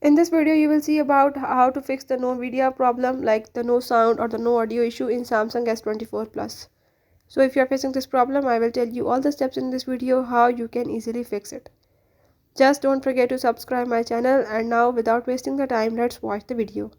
In this video, you will see about how to fix the no video problem, like the no sound or the no audio issue in Samsung S24 Plus. So if you are facing this problem, I will tell you all the steps in this video how you can easily fix it. Just don't forget to subscribe my channel, and now without wasting the time, let's watch the video.